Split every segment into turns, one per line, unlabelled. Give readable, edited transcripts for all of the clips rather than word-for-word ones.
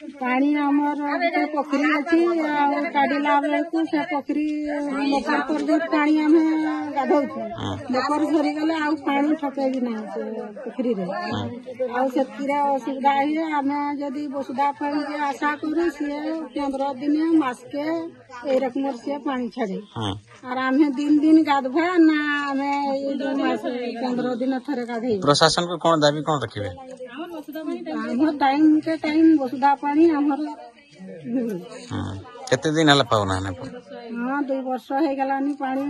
पानी आमर गोटे पोखरी अच्छी काढ़ला बेलू से पोखरी मोटर कर पानी आम गाधौ मोटर सरीगले आउ पानी ठकेबी ना से पोखरी से असुविधा है आम जदि वसुधा पानी के आशा करूँ सी 15 दिन मासके रकम से पानी छाड़े और आम दिन दिन गाधवा ना आम 15 दिन थरे गाधे।
प्रशासन को कौन दाबी कौन रखिए
टाइम के टाइम वसुधा पानी
केते दिन हला पाउना ना
हाँ 2 वर्ष हो गलानी पानी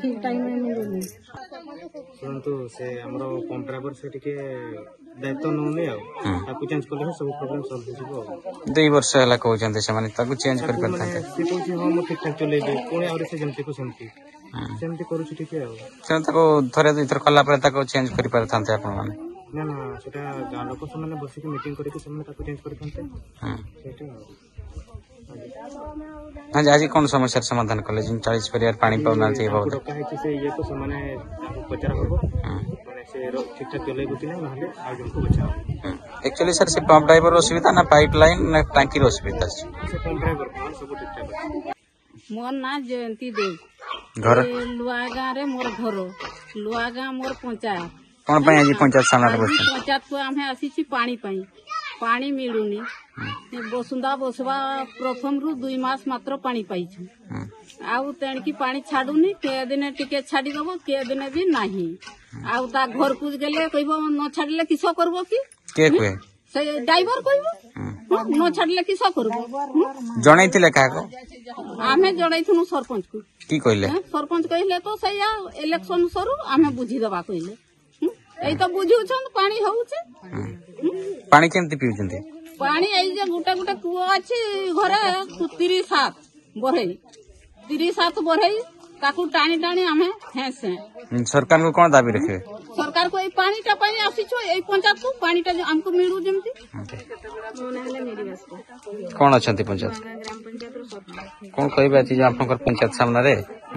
ठीक टाइम में मिलुनी।
परंतु से हमरो कंट्राक्टर से टिके दायित्व नउनी आ ताकू चेंज करले सब प्रॉब्लम सॉल्व हो जिवो।
2 वर्ष हला कहउचंते से माने ताकू चेंज कर करता
से कहउची हम ठीक ठाक चलेबे कोने और से जमते को सेमती करू टिके आ
से ताको थरे इतर खला पर ताको चेंज करि परथांते आपन माने
ना ना सेटा गां लोक समान बसी के मीटिंग करके समान ताको चेंज करथांते सेटा।
हाँ आज कौन समस्या समाधान कले 40 परिवार पानी पाउना चाहिए बहुत
कहे कि से ये को समान पचारा होबो माने से ठीक ठाक चले बुती नहीं नहले आ जनको बचाओ।
एक्चुअली सर से पंप ड्राइवर असुविधा ना पाइपलाइन ना टांकी असुविधा
से पंप ड्राइवर सब ठीक ठाक।
मोर ना जयंती देव
घर
लुआगा रे मोर घर लुआगा मोर पंचायत
कौन पे आज पंचायत सामने बस
पंचायत को आम आसी पानी पाई पानी मिलुनी बसुंदा बसवा प्रथम रु 2 मास मात्र पानी पाई आउ तेणकी पानी छाड़ुनी के दिन टिके छाड़ी दबो के दिन भी नहीं आउ ता घर को गेले कहबो न छाड़ले किसो करबो की
के कोए
से ड्राइवर कहबो न छाड़ले किसो करबो
जणैतिले का को
आमे जणैथुनु सरपंच को
की कहले
सरपंच कहले तो सैया इलेक्शन सरू आमे बुझी दबा कहले एई तो बुझुछन पानी होउछे
पानी केमती पिउचंती
पानी आई जे गुटा गुटा कुआ अछि घरे 37 बरहई ताकू टाणी टाणी आमे हेसे।
सरकार को कोन दाबी रखे
सरकार को ए पानी टा पानी आसीछो ए पंचायत को पानी टा हमको मिलू जेमती मोनहले मेरी बस
कोन अछंती पंचायत
ग्राम पंचायत रो सरपंच
कोन कहबे अछि जे आपनकर पंचायत सामने रे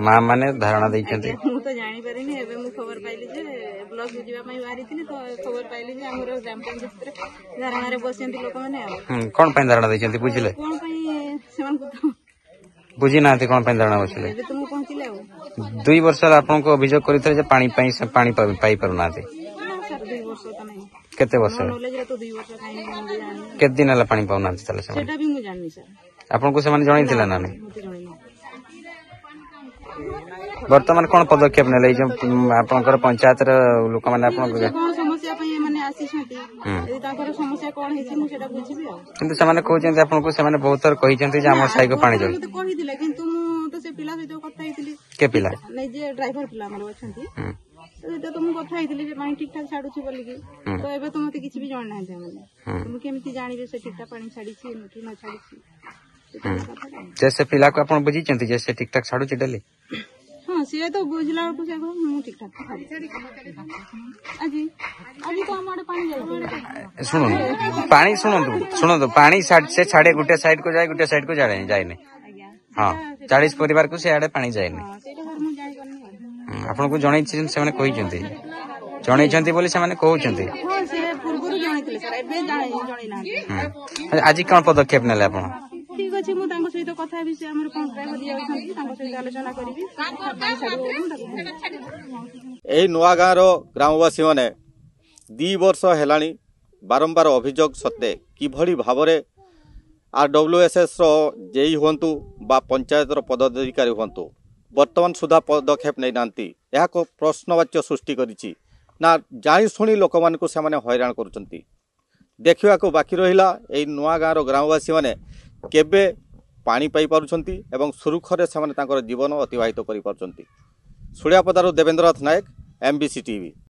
मां माने धारणा दैछंती
मु तो जानि परिनी एबे मु खबर पाइली जे ब्लॉक जीवा पई बारी थिनी तो खबर पाइली जे हमरो ग्राम पंचायत रे धारणा रे बसंती लोक माने
कोन पई धारणा दैछंती बुझिले
कोन पई सेवन को
बुझी ना कोन पई धारणा बसले
एबे तुम पहुंचिले
2 वर्ष आपन को अभियोग करिथे जे पानी पई से पानी पाई परना दे
सर 2 वर्ष त नहीं
केते वर्ष
नॉलेज रे तो 2 वर्ष काई
केते दिन हला पानी पाउना चले से
सेटा भी मु जाननी सर
आपन को से माने जणैतिला ना नहीं
मते जणै
वर्तमान कौन पदक्षेप नेले आपनकर पंचायत लोक माने आपन
कोन समस्या पई माने आसी छथि यदि ताकर समस्या कोन हेछि मु सेटा बुझिबि आ
किंतु से माने कहउछन जे आपन को से माने बहुत थर कहिछन जे हमर साई को पानी जाउ
मते कहि दिले किंतु मु तो से पिला सहित कथा हेतिली
के पिला
नै जे ड्राइवर पिला हमर अछंती तो एटा तो मु कथा हेतिली जे पानी ठीक ठाक छाडु छी बोली कि तो एबे तो मते किछि भी जण नै दे माने मु केमिति जानिबे से ठीक ठाक पानी छाडी छी कि न छाडी छी
जैसे पिला को अपन बुझी चंती जैसे ठीक ठाक छाडू छी डेली
हां से तो बुझला को से मु ठीक ठाक अजी अभी तो हमारे पानी जाई
सुनो पानी सुनो पानी से छाड़े गुटे साइड को जाए गुटे साइड को जाए नहीं हाँ 40 परिवार को से आड़े पानी जाए नहीं आपन को जणै छी से माने कहि चंती जणै चंती बोली से माने कहउचंती
हां से पूर्वरु जणैतिले सर एबे जणै ना
आज कोन पदक्षेप नेले आपन
ठीक अछि मु तांको सहित कथा विषय हमर कोन ड्राइवर दिया छथि तांको सहित आलोचना करिवि
एही नुआ गाँव रो ग्रामवासी माने 2 वर्ष हेलानी बारंबार अभियोग सत्ते किभली भावरे RWSS रो जेई हुंतु बा पंचायत रो पदाधिकारी हुंतु वर्तमान सुधा पदक्षेप नै नांती यह को प्रश्नवाच्य सृष्टि करिछि ना जानि सुनी लोक मान को से माने हैरान करूचंती देखिवा को बाकी रहिला एही नुआ गाँव रो ग्रामवासी माने केबे पानी पाई पारुछंती एवं सुरुखरे से माने तांकर जीवन अतिबाहित करि पारुछंती। सुड़ियापदारो देवेंद्रनाथ नायक MBC TV।